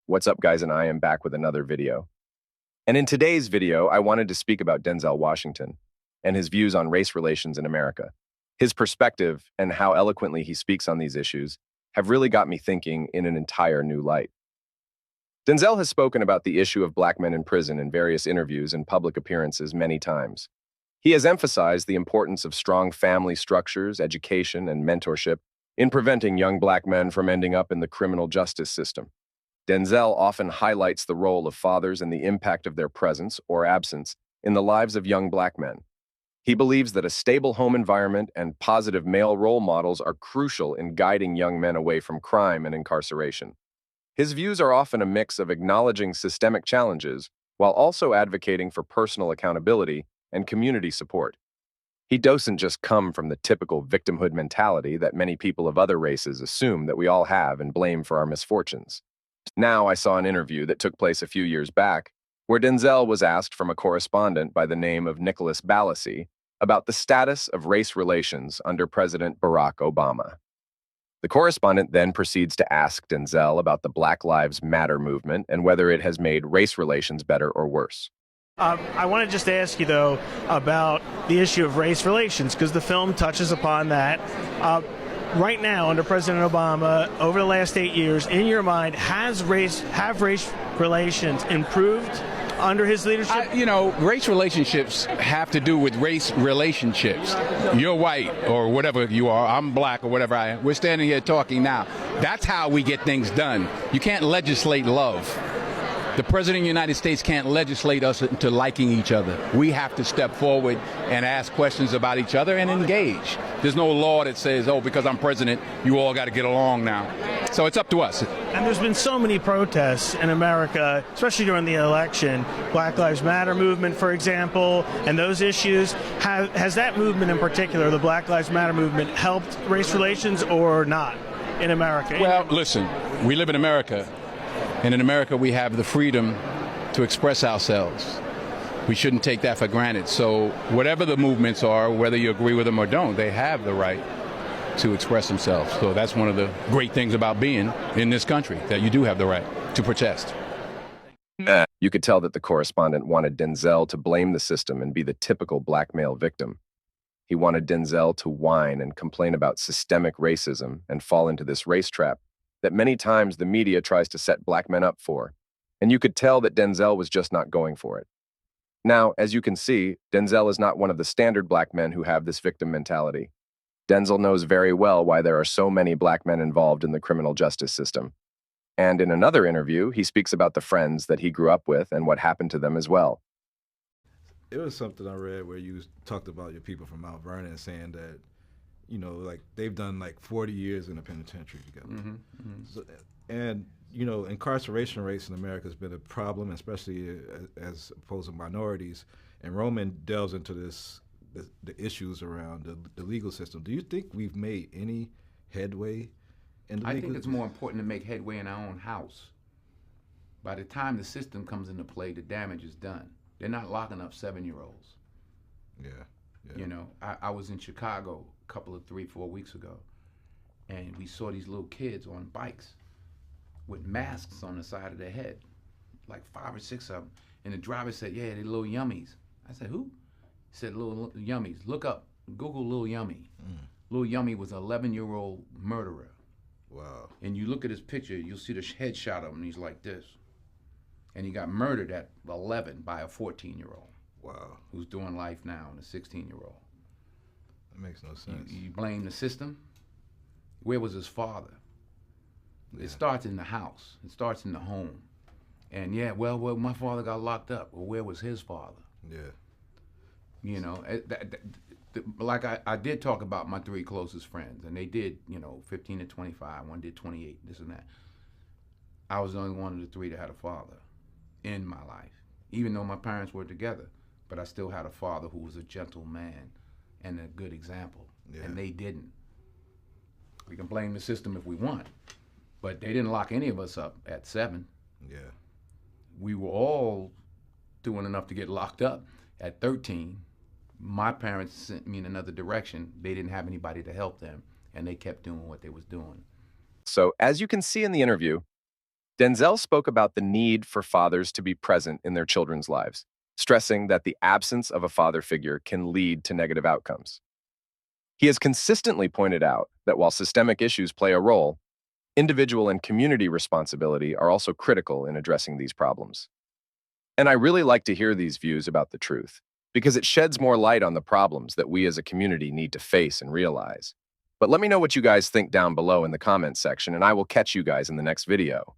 What's up, guys? And I am back with another video. And in today's video, I wanted to speak about Denzel Washington and his views on race relations in America. His perspective and how eloquently he speaks on these issues have really got me thinking in an entire new light. Denzel has spoken about the issue of black men in prison in various interviews and public appearances many times. He has emphasized the importance of strong family structures, education, and mentorship in preventing young black men from ending up in the criminal justice system. Denzel often highlights the role of fathers and the impact of their presence or absence in the lives of young black men. He believes that a stable home environment and positive male role models are crucial in guiding young men away from crime and incarceration. His views are often a mix of acknowledging systemic challenges while also advocating for personal accountability and community support. He doesn't just come from the typical victimhood mentality that many people of other races assume that we all have and blame for our misfortunes. Now, I saw an interview that took place a few years back where Denzel was asked from a correspondent by the name of Nicholas Balassi about the status of race relations under President Barack Obama. The correspondent then proceeds to ask Denzel about the Black Lives Matter movement and whether it has made race relations better or worse. I want to just ask you, though, about the issue of race relations, because the film touches upon that. Right now, under President Obama, over the last 8 years, in your mind, have race relations improved under his leadership? Race relationships have to do with race relationships. You're white or whatever you are, I'm black or whatever I am. We're standing here talking now. That's how we get things done. You can't legislate love. The President of the United States can't legislate us into liking each other. We have to step forward and ask questions about each other and engage. There's no law that says, oh, because I'm president, you all got to get along now. So it's up to us. And there's been so many protests in America, especially during the election. Black Lives Matter movement, for example, and those issues. Has that movement in particular, the Black Lives Matter movement, helped race relations or not in America? Well, listen, we live in America. And in America, we have the freedom to express ourselves. We shouldn't take that for granted. So whatever the movements are, whether you agree with them or don't, they have the right to express themselves. So that's one of the great things about being in this country, that you do have the right to protest. You could tell that the correspondent wanted Denzel to blame the system and be the typical black male victim. He wanted Denzel to whine and complain about systemic racism and fall into this race trap that many times the media tries to set black men up for, and you could tell that Denzel was just not going for it. Now, as you can see, Denzel is not one of the standard black men who have this victim mentality. Denzel knows very well why there are so many black men involved in the criminal justice system. And in another interview, he speaks about the friends that he grew up with and what happened to them as well. It was something I read where you talked about your people from Mount Vernon saying that, like they've done like 40 years in the penitentiary together. Mm-hmm, mm-hmm. So, and, incarceration rates in America has been a problem, especially as opposed to minorities. And Roman delves into the issues around the legal system. Do you think we've made any headway in the legal system? I think it's more important to make headway in our own house. By the time the system comes into play, the damage is done. They're not locking up 7-year-olds. Yeah. I was in Chicago a couple of 3-4 weeks ago, and we saw these little kids on bikes with masks on the side of their head, like 5 or 6 of them. And the driver said, yeah, they're little yummies. I said, who? He said, little yummies. Look up, Google Lil Yummy. Lil Yummy was an 11-year-old murderer. Wow. And you look at his picture, you'll see the headshot of him, and he's like this. And he got murdered at 11 by a 14-year-old. Wow. Who's doing life now, and a 16-year-old. That makes no sense. You blame the system? Where was his father? Yeah. It starts in the house. It starts in the home. And well, my father got locked up. Well, where was his father? Yeah. Like I did talk about my 3 closest friends, and they did, 15 to 25. One did 28, this and that. I was the only one of the 3 that had a father in my life, even though my parents were together. But I still had a father who was a gentle man and a good example, and they didn't. We can blame the system if we want, but they didn't lock any of us up at 7. Yeah. We were all doing enough to get locked up at 13. My parents sent me in another direction. They didn't have anybody to help them, and they kept doing what they was doing. So, as you can see in the interview, Denzel spoke about the need for fathers to be present in their children's lives, stressing that the absence of a father figure can lead to negative outcomes. He has consistently pointed out that while systemic issues play a role, individual and community responsibility are also critical in addressing these problems. And I really like to hear these views about the truth, because it sheds more light on the problems that we as a community need to face and realize. But let me know what you guys think down below in the comments section, and I will catch you guys in the next video.